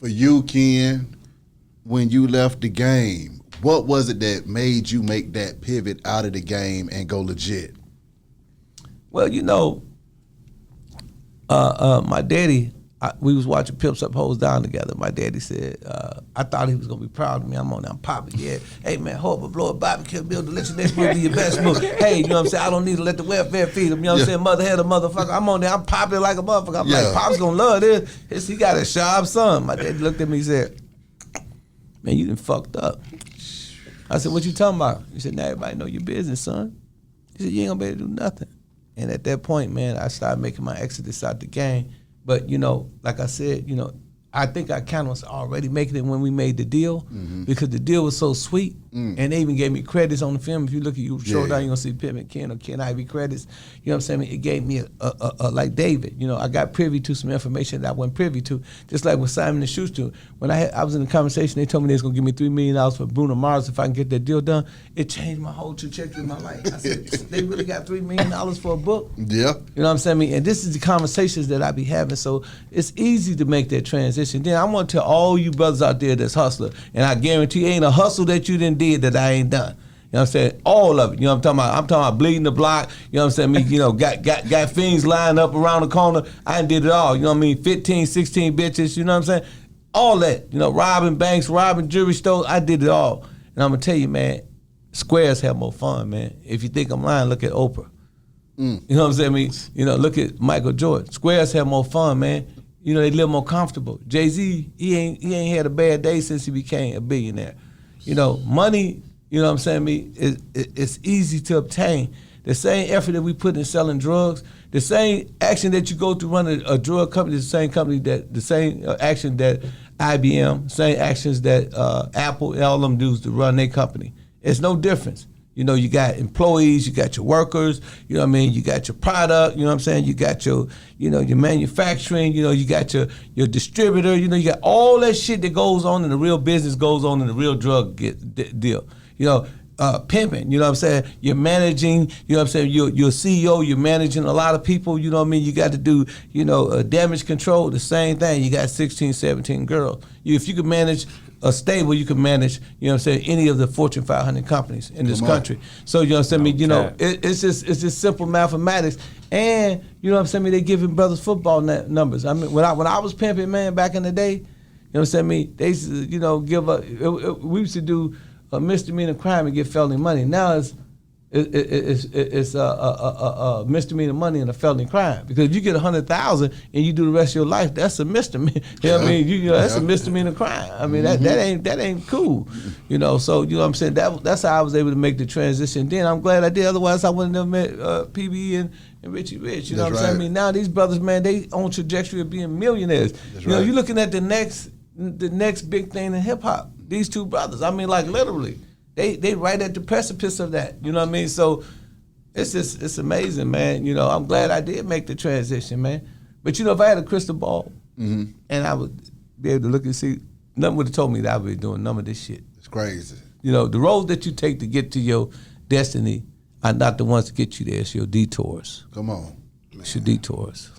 For you, Ken, when you left the game, what was it that made you make that pivot out of the game and go legit? Well, my daddy, we was watching Pimps Up, Hoes Down together. My daddy said, I thought he was going to be proud of me. I'm on there, I'm popping, yeah. Hey, man, hold up, blow a bop and kill Bill to let your next move be your best move. Hey, you know what I'm saying? I don't need to let the welfare feed him. You know what I'm saying? Mother had a motherfucker. I'm on there, I'm popping like a motherfucker. I'm like, Pop's going to love this. He got a sharp son. My daddy looked at me and said, man, you done fucked up. I said, what you talking about? He said, now everybody know your business, son. He said, you ain't going to be able to do nothing. And at that point, man, I started making my exodus out the game. But, like I said, I think I kind of was already making it when we made the deal because the deal was so sweet. And they even gave me credits on the film. If you look at you down, you're going to see Pimpin, Ken or Ken Ivy credits. You know what I'm saying? It gave me like David. I got privy to some information that I wasn't privy to. Just like with Simon & Schuster. When I was in the conversation, they told me they was going to give me $3 million for Bruno Mars if I can get that deal done. It changed my whole trajectory of my life. I said, they really got $3 million for a book? Yeah. You know what I'm saying? And this is the conversations that I be having. So it's easy to make that transition. Then I want to tell all you brothers out there that's hustler, and I guarantee ain't a hustle that you done did that I ain't done. You know what I'm saying? All of it. You know what I'm talking about? I'm talking about bleeding the block. You know what I'm saying? Me, got things lined up around the corner. I done did it all. You know what I mean? 15, 16 bitches. You know what I'm saying? All that. Robbing banks, robbing jewelry stores. I did it all. And I'm going to tell you, man, squares have more fun, man. If you think I'm lying, look at Oprah. You know what I'm saying? Look at Michael Jordan. Squares have more fun, man. They live more comfortable. Jay-Z, he ain't had a bad day since he became a billionaire. Money, you know what I'm saying, it's easy to obtain. The same effort that we put in selling drugs, the same action that you go through running a drug company, the same action that IBM, same actions that Apple, all of them do to run their company. It's no difference. You got employees, you got your workers, you know what I mean, you got your product, you know what I'm saying, you got your, your manufacturing, you got your distributor, you got all that shit that goes on in the real business goes on in the real drug deal. Pimping, you know what I'm saying, you're managing, you know what I'm saying, you're a CEO, you're managing a lot of people, you know what I mean, you got to do, damage control, the same thing, you got 16, 17 girls. If you could manage a stable, you can manage, you know what I'm saying, any of the Fortune 500 companies in this country. So, you know what I'm saying, it's just simple mathematics. And, you know what I'm saying, they giving brothers football numbers. I mean, when I was pimping, man, back in the day, you know what I'm saying, they used to, give up, we used to do a misdemeanor crime and get felony money. Now it's a misdemeanor money and a felony crime. Because if you get 100,000 and you do the rest of your life, that's a misdemeanor. You know what I mean? That's a misdemeanor crime. I mean, that ain't cool. So you know what I'm saying? That's how I was able to make the transition. Then I'm glad I did. Otherwise, I wouldn't have met PBE and Richie Rich. You know what I'm saying? I mean, now these brothers, man, they on trajectory of being millionaires. You're looking at the next big thing in hip hop. These two brothers. I mean, like literally. They right at the precipice of that, you know what I mean? So it's amazing, man. I'm glad I did make the transition, man. But if I had a crystal ball and I would be able to look and see, nothing would have told me that I would be doing none of this shit. It's crazy. The roads that you take to get to your destiny are not the ones to get you there. It's your detours. Come on. It's your detours.